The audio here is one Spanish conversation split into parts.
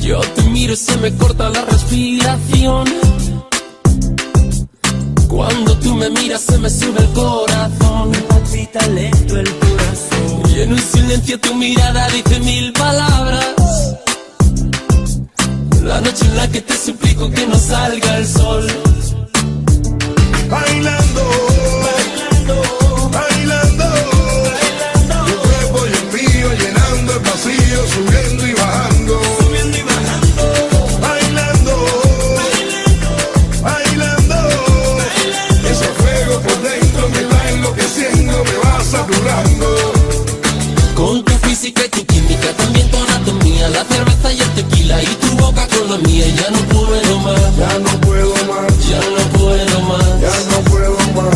Yo te miro y se me corta la respiración. Cuando tú me miras se me sube el corazón. Me palpita lento el corazón. Y en un silencio tu mirada dice mil palabras. La noche en la que te suplico que no salga el sol. Bailando, bailando, bailando, bailando. Tu cuerpo y el mío llenando el vacío, subiendo y bajando, Subiendo y bajando. bailando, bailando, bailando, bailando. Ese fuego por dentro me va enloqueciendo, me va saturando. Con tu física y tu química, también tu anatomía, la cerveza y el tequila y tu boca con la mía. Ya no puedo más, Ya no puedo más, ya no puedo más. ya no puedo más.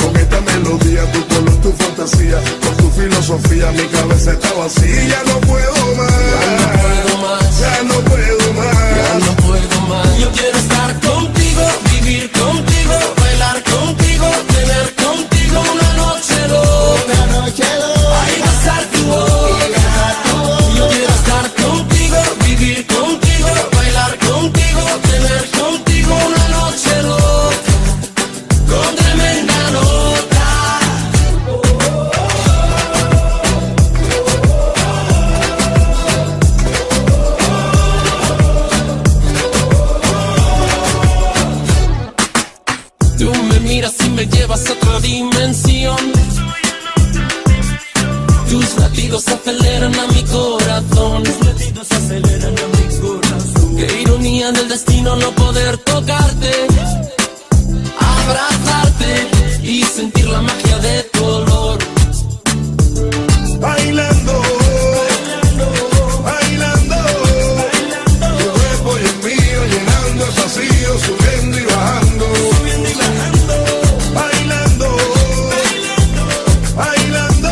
Con esta melodía, tu color, tu fantasía, con tu filosofía, mi cabeza está vacía. Ya no puedo más, Ya no puedo más, ya no puedo ya más. no puedo más. Yo quiero estar contigo, vivir contigo, bailar contigo, tener contigo una noche loca. Ay, besar tu boca. Yo quiero estar contigo, vivir contigo, bailar contigo, tener contigo una noche loca, con tremenda nota. Tú me miras y me llevas a otra dimensión. Tus latidos aceleran a mi corazón. Tus latidos aceleran a mi corazón. Qué ironía del destino no poder tocarte, abrazarte y sentir la magia de tu olor. Bailando, bailando, bailando, tu cuerpo y el mío llenando el vacío, subiendo y bajando, Subiendo y bajando. bailando, bailando,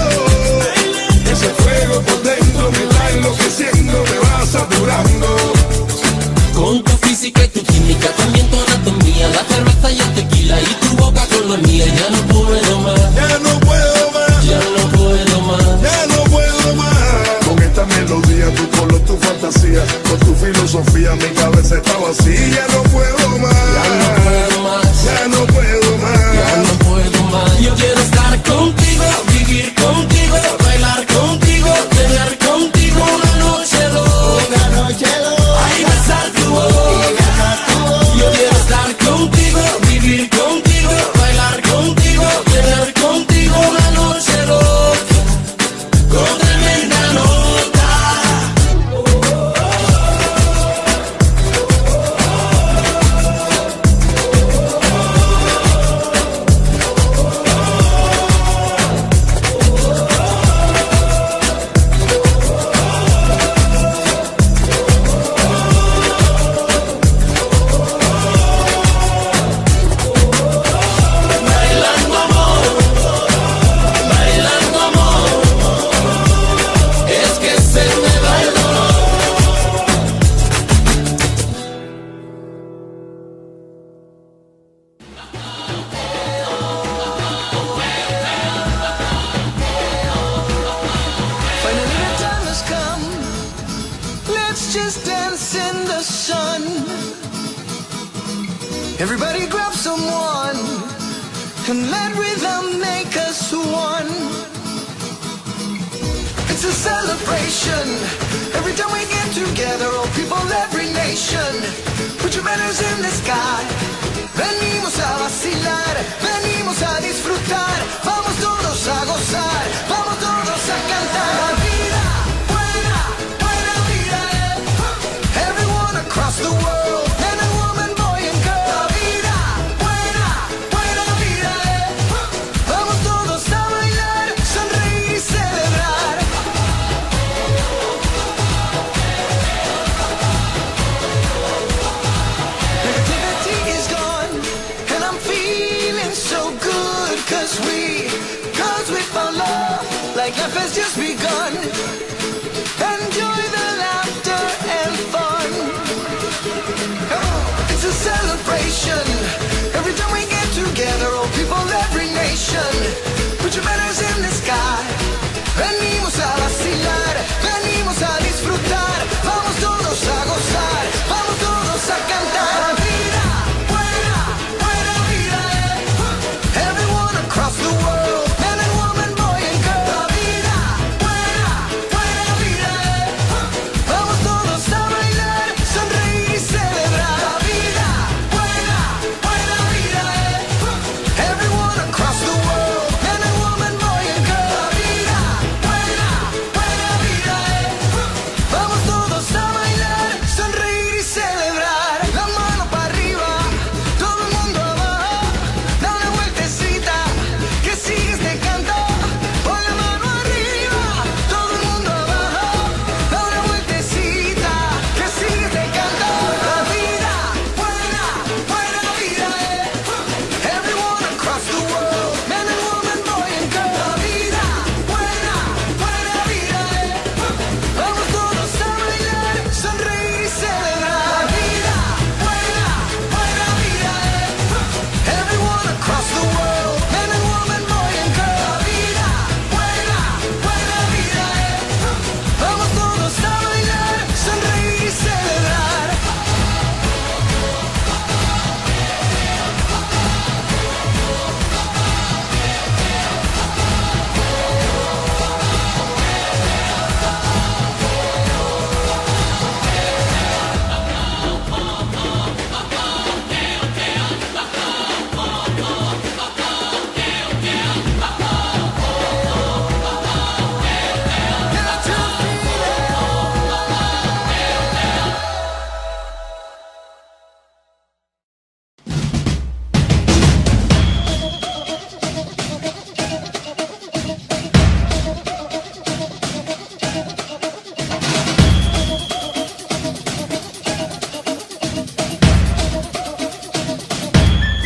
ese fuego por dentro me va enloqueciendo, me va saturando. Con tu física y tu química, también tu anatomía, la cerveza y el tequila y tu boca con la mía. Ya no puedo más, Ya no puedo más, ya no puedo más. ya no puedo más. Con esta melodía, tu color, tu fantasía, con tu filosofía, mi cabeza está vacía. Ya no puedo más, Ya no puedo más, ya no puedo más. ya no puedo más. Yo quiero estar contigo, vivir contigo, bailar contigo, tener contigo una noche loca. Ay, besar tu boca. Yo quiero estar contigo, vivir contigo, bailar contigo, tener contigo una noche loca, con tremenda nota. Bailando amor, bailando amor, es que se me va el dolor. Finally the time has come. Let's just dance in the sun. Everybody grab someone and let rhythm make us one. It's a celebration. Every time we get together, all people, every nation. Put your banners in the sky. Venimos a vacilar, venimos a disfrutar. Vamos todos a gozar, vamos todos a cantar. La vida, buena, buena vida, everyone across the world, man and woman, boy and girl. La vida, buena, buena vida, vamos todos a bailar, sonreír y celebrar. Negativity is gone, and I'm feeling so good, cause we found love, like life has just begun. Enjoy the laughter and fun. Come on. It's a celebration. Every time we get together, all people, every nation. Put your banners in the sky. Venimos a vacilar, venimos a disfrutar. Vamos todos a gozar.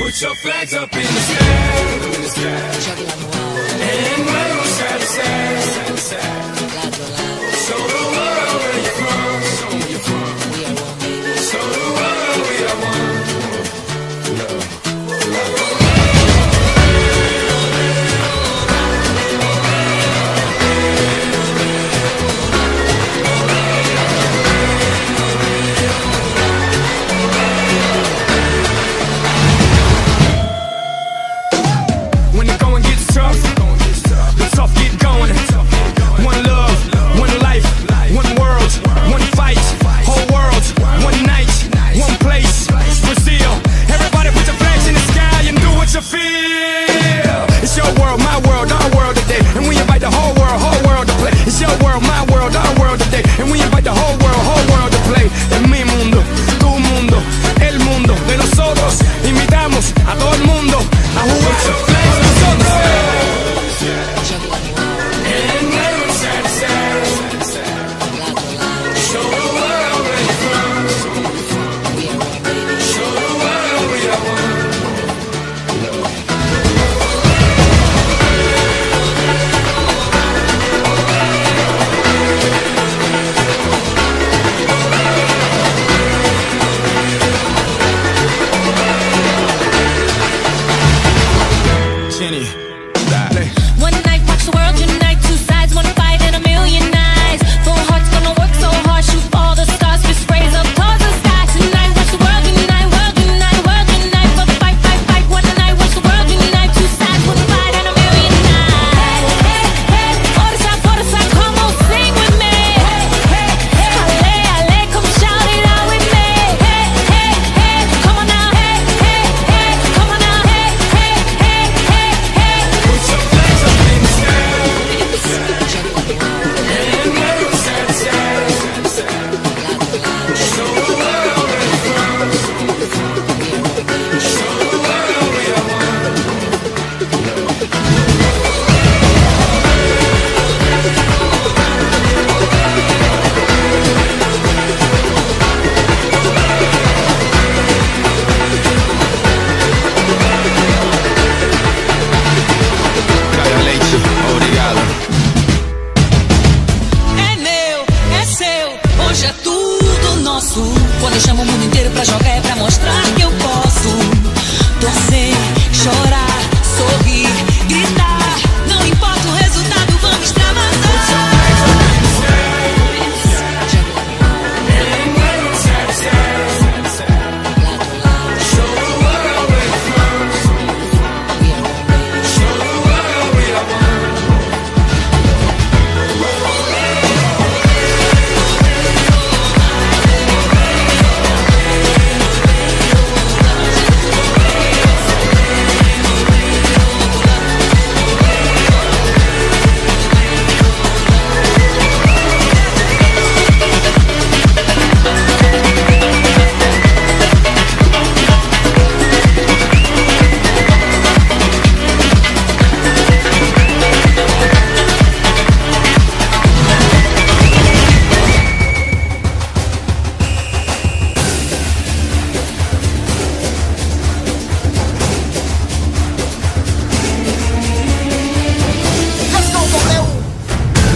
Put your flags up in the sky. And wave side to side. Show the world where you're from. Show the world we are one. When the going gets tough, the tough get going. One love, one life, one world, one fight, whole world, one night, one place, Brazil. Everybody put your flags in the sky and do what you feel. It's your world, my world, our world today, and we invite the whole world to play. It's your world, my world, our world today, and we invite the whole world to play. Es mi mundo, tu mundo, el mundo de nosotros. Invitamos a todo el mundo a jugar su flags con nosotros. And wave side to side. Show the world where you're from. Show the world we are one. Jenny, dale. One night, watch the world unite. Two sides, one fight, and a million eyes. Full hearts gonna work so hard, shoot all the stars, fist raise up towards the sky. Tonight, watch the world unite, world unite, world unite. For the fight, fight, fight. One night, watch the world unite. Two sides, one fight, and a million eyes. Hey, forza, come on, sing with me. Hey, ale, come shout it out with me. Hey, come on now. Hey, come on now. Hey. Put your flags up in the sky. And wave side to side. Show the world where you're from. Show the world we are one. Caio Leite, obrigado. É meu, é seu, hoje é tudo nosso. Quando eu chamo o mundo inteiro pra jogar é pra mostrar que eu posso. Torcer, chorar, sorrir, gritar. Não importa o resultado, vamos extravasar. And wave side to side. Show the world where you're from. Show the world we are one.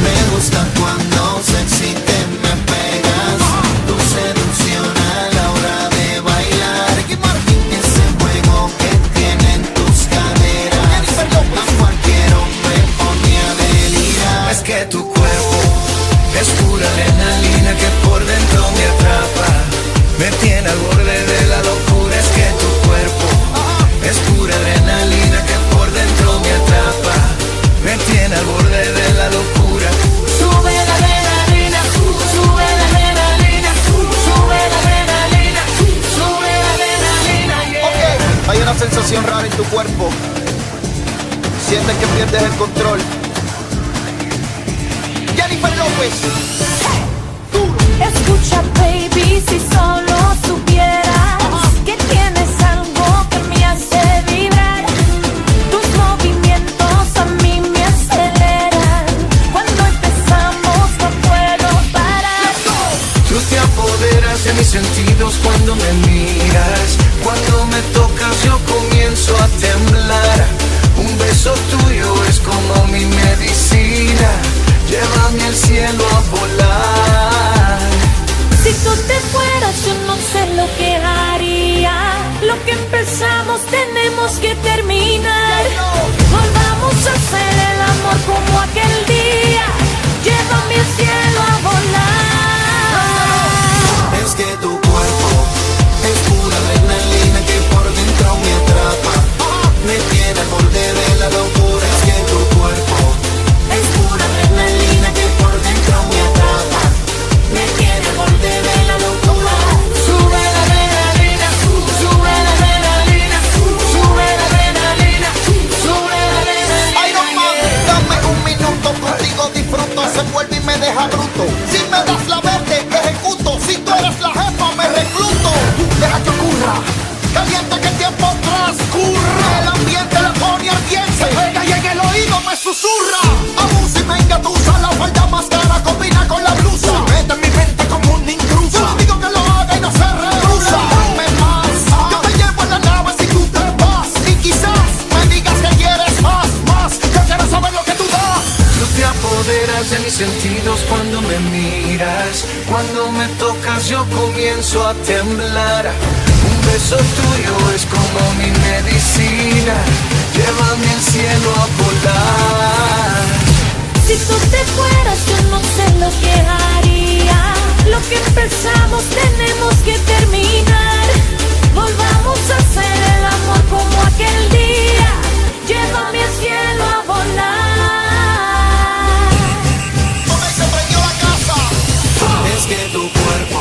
Me gusta cuando sexy te me pegas. Tu seducción a la hora de bailar. Ese juego que tienen tus caderas. A cualquier hombre pone a delirar. Es que tu cuerpo es pura adrenalina que por dentro me atrapa. Me tiene al borde de la locura. Es que tu cuerpo es pura adrenalina que por dentro me atrapa. Me tiene al borde de la locura. Sube la adrenalina, sube la adrenalina, sube la adrenalina, sube la adrenalina. Ok, hay una sensación rara en tu cuerpo. Sientes que pierdes el control. Jennifer López. Duro. Escucha, baby, si solo supieras que tienes algo que me hace vibrar. Tus movimientos a mí me aceleran. Cuando empezamos no puedo parar. Tus tiempos de apoderas de mis sentidos cuando me miras. Cuando me tocas yo comienzo a temblar. Un beso tuyo es como mi medicina. Llévame al cielo a volar. Si tú te fueras yo no sé lo que haría. Lo que empezamos tenemos que terminar. Volvamos a hacer el amor como aquel día. Llévame al cielo a volar. Es que tu cuerpo es pura adrenalina que por dentro me atrapa. Me tiene al borde de la locura. Es que tu cuerpo es pura adrenalina que por dentro me atrapa. Me tiene al borde de la locura. Sube la adrenalina, sube la adrenalina, sube la adrenalina, sube la adrenalina. Iron Man, dame un minuto contigo, disfruto, se vuelve y me deja bruto. Si me das la verde, ejecuto. Si tú eres la jefa, me recluto. Deja que ocurra, caliente que el tiempo transcurra. El ambiente la pone ardiente, se pega y en el oído me susurra. Abusa y me engatusa, la falda más cara combina con la blusa. Mete en mi mente como un intruso. Yo digo que lo haga y no se rehúsa. Dame más, yo te llevo en la nave si tú te vas. Y quizás me digas que quieres más. Yo quiero saber lo que tú das. Tú te apoderas de mis sentidos cuando me miras. Cuando me tocas yo comienzo a temblar. Un beso tuyo es como mi medicina. Llévame al cielo a volar. Si tú te fueras yo no sé lo que haría. Lo que empezamos tenemos que terminar. Volvamos a hacer el amor como aquel día. Llévame al cielo a volar. Toma y se prendió la casa. Es que tu cuerpo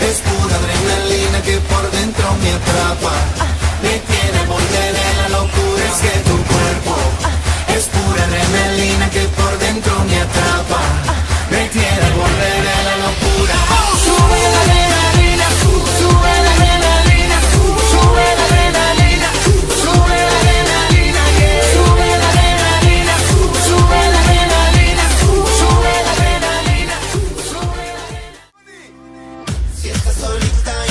es pura adrenalina que por dentro me atrapa. Me tiene al borde de la locura. Es que tu cuerpo es pura adrenalina que por dentro me atrapa. Me tiene al borde de la locura. Sube la adrenalina, sube la adrenalina, sube la adrenalina, sube la adrenalina, yeah. Sube la adrenalina, sube la adrenalina, sube la adrenalina, sube la adrenalina. Si estás solita y